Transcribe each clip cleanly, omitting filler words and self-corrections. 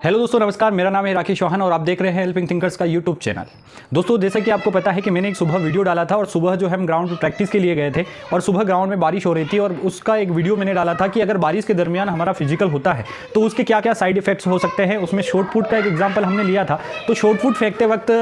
Hello दोस्तों, नमस्कार। मेरा नाम है राकेश चौहान और आप देख रहे हैं हेल्पिंग थिंकर्स का यूट्यूब चैनल। दोस्तों, जैसे कि आपको पता है कि मैंने एक सुबह वीडियो डाला था और सुबह जो हम ग्राउंड पर प्रैक्टिस के लिए गए थे और सुबह ग्राउंड में बारिश हो रही थी और उसका एक वीडियो मैंने डाला था कि अगर बारिश के दरमियान हमारा फिजिकल होता है तो उसके क्या क्या साइड इफेक्ट्स हो सकते हैं। उसमें शॉर्ट पुट का एक एग्जाम्पल हमने लिया था। तो शॉर्ट पुट फेंकते वक्त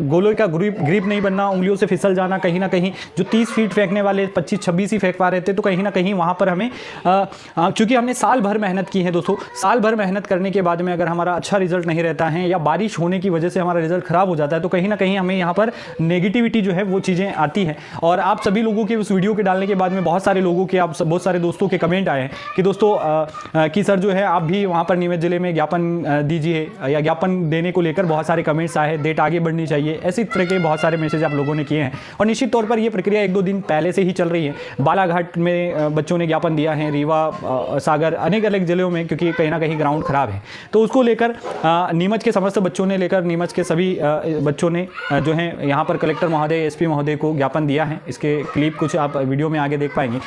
गोले का ग्रिप नहीं बनना, उंगलियों से फिसल जाना, कहीं ना कहीं जो 30 फीट फेंकने वाले 25-26 ही फेंक पा रहे थे, तो कहीं ना कहीं वहाँ पर हमें चूँकि हमने साल भर मेहनत की है दोस्तों, साल भर मेहनत करने के बाद में अगर हमारा अच्छा रिजल्ट नहीं रहता है या बारिश होने की वजह से हमारा रिजल्ट खराब हो जाता है तो कहीं ना कहीं हमें यहाँ पर नेगेटिविटी जो है वो चीज़ें आती है। और आप सभी लोगों के उस वीडियो के डालने के बाद में बहुत सारे लोगों के बहुत सारे दोस्तों के कमेंट आए हैं कि दोस्तों कि सर जो है आप भी वहाँ पर नीमच जिले में ज्ञापन दीजिए या ज्ञापन देने को लेकर बहुत सारे कमेंट्स आए हैं, डेट आगे बढ़नी चाहिए, ऐसी तरह के बहुत सारे मैसेज आप लोगों ने किए हैं। और निश्चित तौर पर यह प्रक्रिया 1-2 दिन पहले से ही चल रही है। बालाघाट में बच्चों ने ज्ञापन दिया है, रीवा, सागर, अनेक अलग जिलों में, क्योंकि कहीं ना कहीं ग्राउंड खराब है। तो उसको लेकर नीमच के समस्त बच्चों ने लेकर नीमच के सभी बच्चों ने जो है यहाँ पर कलेक्टर महोदय, एसपी महोदय को ज्ञापन दिया है। इसके क्लिप कुछ आप वीडियो में आगे देख पाएंगे।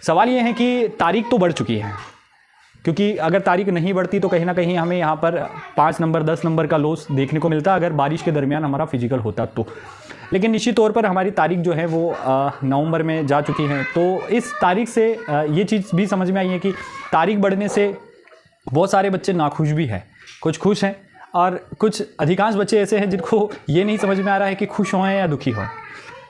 सवाल ये है कि तारीख तो बढ़ चुकी है, क्योंकि अगर तारीख नहीं बढ़ती तो कहीं ना कहीं हमें यहाँ पर 5 नंबर 10 नंबर का लॉस देखने को मिलता अगर बारिश के दरमियान हमारा फिजिकल होता तो। लेकिन निश्चित तौर पर हमारी तारीख जो है वो नवंबर में जा चुकी है। तो इस तारीख से ये चीज़ भी समझ में आई है कि तारीख बढ़ने से बहुत सारे बच्चे नाखुश भी हैं, कुछ खुश हैं और कुछ अधिकांश बच्चे ऐसे हैं जिनको ये नहीं समझ में आ रहा है कि खुश हों या दुखी हों।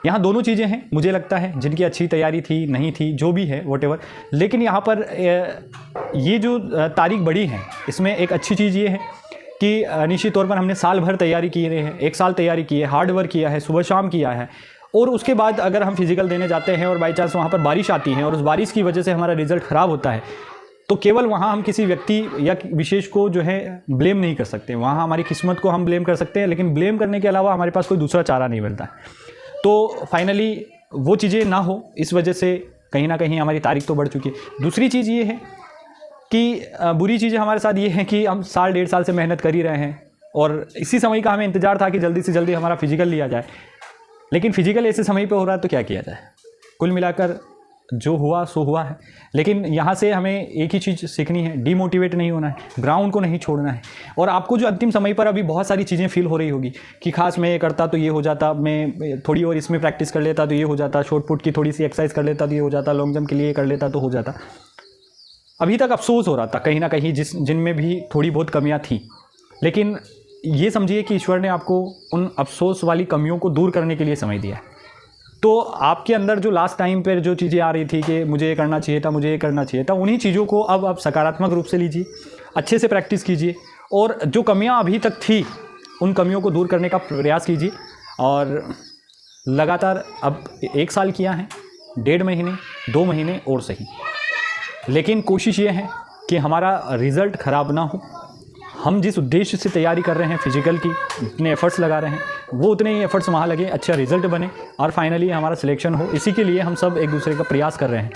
यहाँ दोनों चीज़ें हैं मुझे लगता है, जिनकी अच्छी तैयारी थी, नहीं थी, जो भी है वॉटेवर। लेकिन यहाँ पर ये जो तारीख बढ़ी है इसमें एक अच्छी चीज़ ये है कि निश्चित तौर पर हमने साल भर तैयारी की रहे हैं, 1 साल तैयारी की है, हार्ड वर्क किया है, सुबह शाम किया है। और उसके बाद अगर हम फिजिकल देने जाते हैं और बाई चांस वहाँ पर बारिश आती है और उस बारिश की वजह से हमारा रिजल्ट ख़राब होता है, तो केवल वहाँ हम किसी व्यक्ति या विशेष को जो है ब्लेम नहीं कर सकते। वहाँ हमारी किस्मत को हम ब्लेम कर सकते हैं, लेकिन ब्लेम करने के अलावा हमारे पास कोई दूसरा चारा नहीं मिलता। तो फाइनली वो चीज़ें ना हो, इस वजह से कहीं ना कहीं हमारी तारीख तो बढ़ चुकी है। दूसरी चीज़ ये है कि बुरी चीज़ें हमारे साथ ये है कि हम 1.5 साल से मेहनत कर ही रहे हैं और इसी समय का हमें इंतज़ार था कि जल्दी से जल्दी हमारा फिजिकल लिया जाए। लेकिन फिजिकल ऐसे समय पे हो रहा है तो क्या किया जाए। कुल मिलाकर जो हुआ सो हुआ है। लेकिन यहाँ से हमें एक ही चीज़ सीखनी है, डीमोटिवेट नहीं होना है, ग्राउंड को नहीं छोड़ना है। और आपको जो अंतिम समय पर अभी बहुत सारी चीज़ें फील हो रही होगी कि खास मैं ये करता तो ये हो जाता, मैं थोड़ी और इसमें प्रैक्टिस कर लेता तो ये हो जाता, शॉर्ट पुट की थोड़ी सी एक्सरसाइज कर लेता तो ये हो जाता, लॉन्ग जंप के लिए कर लेता तो हो जाता। अभी तक अफसोस हो रहा था कहीं ना कहीं जिनमें भी थोड़ी बहुत कमियाँ थी। लेकिन ये समझिए कि ईश्वर ने आपको उन अफसोस वाली कमियों को दूर करने के लिए समय दिया है। तो आपके अंदर जो लास्ट टाइम पर जो चीज़ें आ रही थी कि मुझे ये करना चाहिए था, मुझे ये करना चाहिए था, उन्हीं चीज़ों को अब आप सकारात्मक रूप से लीजिए, अच्छे से प्रैक्टिस कीजिए और जो कमियां अभी तक थी उन कमियों को दूर करने का प्रयास कीजिए। और लगातार अब 1 साल किया है, 1.5 महीने 2 महीने और सही, लेकिन कोशिश ये है कि हमारा रिज़ल्ट ख़राब ना हो। हम जिस उद्देश्य से तैयारी कर रहे हैं फिजिकल की, इतने एफर्ट्स लगा रहे हैं, वो उतने ही एफर्ट्स वहाँ लगे, अच्छा रिजल्ट बने और फाइनली हमारा सिलेक्शन हो। इसी के लिए हम सब एक दूसरे का प्रयास कर रहे हैं।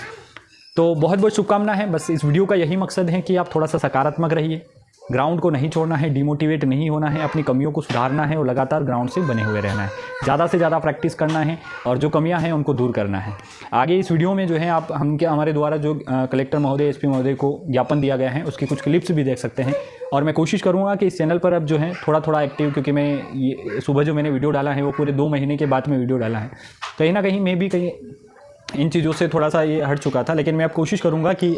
तो बहुत बहुत शुभकामना है। बस इस वीडियो का यही मकसद है कि आप थोड़ा सा सकारात्मक रहिए, ग्राउंड को नहीं छोड़ना है, डिमोटिवेट नहीं होना है, अपनी कमियों को सुधारना है और लगातार ग्राउंड से बने हुए रहना है, ज़्यादा से ज़्यादा प्रैक्टिस करना है और जो कमियां हैं उनको दूर करना है। आगे इस वीडियो में जो है आप हमारे द्वारा जो कलेक्टर महोदय, एसपी महोदय को ज्ञापन दिया गया है उसकी कुछ क्लिप्स भी देख सकते हैं। और मैं कोशिश करूँगा कि इस चैनल पर अब जो है थोड़ा थोड़ा एक्टिव, क्योंकि मैं ये सुबह जो मैंने वीडियो डाला है वो पूरे 2 महीने के बाद में वीडियो डाला है, कहीं ना कहीं मैं भी कहीं इन चीज़ों से थोड़ा सा ये हट चुका था। लेकिन मैं अब कोशिश करूंगा कि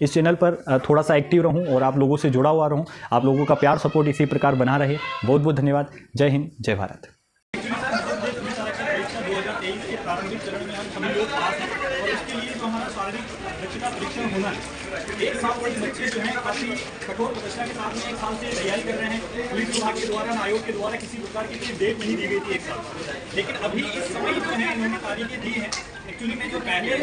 इस चैनल पर थोड़ा सा एक्टिव रहूं और आप लोगों से जुड़ा हुआ रहूं। आप लोगों का प्यार सपोर्ट इसी प्रकार बना रहे। बहुत बहुत धन्यवाद। जय हिंद, जय भारत। एक साल से बच्चे जो हैं काफ़ी कठोर तपस्या के साथ में 1 साल से तैयारी कर रहे हैं। पुलिस विभाग के द्वारा, आयोग के द्वारा किसी प्रकार की कोई डेट नहीं दी गई थी 1 साल, लेकिन अभी इस समय जो है इन्होंने तारीखें दी हैं। एक्चुअली में जो पहले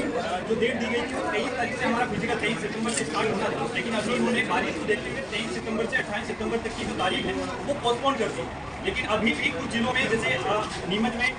जो डेट दी गई थी वो 23 तारीख से हमारा फिजिकल 23 सितंबर से स्टार्ट होना था, लेकिन अभी इन्होंने बारिश को देखते हुए 23 सितंबर से 28 सितंबर तक की जो तारीख है वो पोस्टपोन कर दी। लेकिन अभी भी कुछ जिलों में, जैसे नीमच में,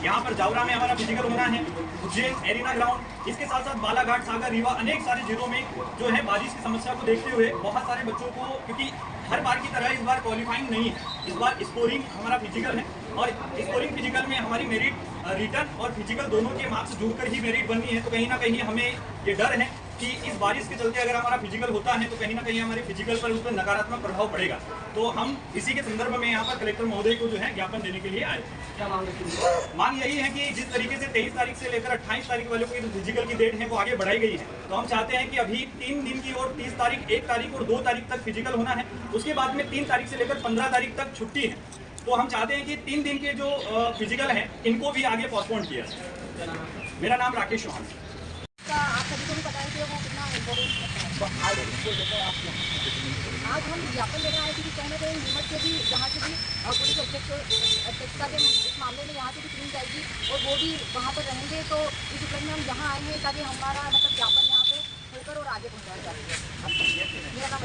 यहाँ पर जावरा में हमारा फिजिकल होना है, उज्जैन एरिना ग्राउंड, इसके साथ साथ बालाघाट, सागर, रीवा, अनेक सारे जिलों में जो है बारिश की समस्या को देखते हुए बहुत सारे बच्चों को, क्योंकि हर बार की तरह इस बार क्वालिफाइंग नहीं है, इस बार स्कोरिंग हमारा फिजिकल है और स्कोरिंग फिजिकल में हमारी मेरिट रिटर्न और फिजिकल दोनों के मार्क्स जुड़कर ही मेरिट बननी है। तो कहीं ना कहीं हमें ये डर है कि इस बारिश के चलते अगर हमारा फिजिकल होता है तो कहीं ना कहीं हमारे फिजिकल पर उस पर नकारात्मक प्रभाव पड़ेगा। तो हम इसी के संदर्भ में यहाँ पर कलेक्टर महोदय को जो है ज्ञापन देने के लिए आए। क्या मांग यही है कि जिस तरीके से 23 तारीख से लेकर 28 तारीख वालों की फिजिकल की डेट है वो आगे बढ़ाई गई है, तो हम चाहते हैं कि अभी 3 दिन की और 30 तारीख, 1 तारीख और 2 तारीख तक फिजिकल होना है। उसके बाद में 3 तारीख से लेकर 15 तारीख तक छुट्टी है। तो हम चाहते हैं कि 3 दिन के जो फिजिकल हैं इनको भी आगे पोस्टपोन किया जाए। मेरा नाम राकेश चौहान है। आप सभी को भी पता है कि वो कितना इम्पोर्टेंट है। आज हम ज्ञापन देने आए थे कि कहीं ना कहीं नीमच से भी, यहाँ से भी पुलिस अध्यक्षता के इस मामले में यहाँ से भी टीम जाएगी और वो भी वहाँ पर रहेंगे। तो इस उपलक्ष्य में हम यहाँ आए हैं ताकि हमारा मतलब ज्ञापन यहाँ पे होकर और आगे पहुँचाया जा सके। मेरा नाम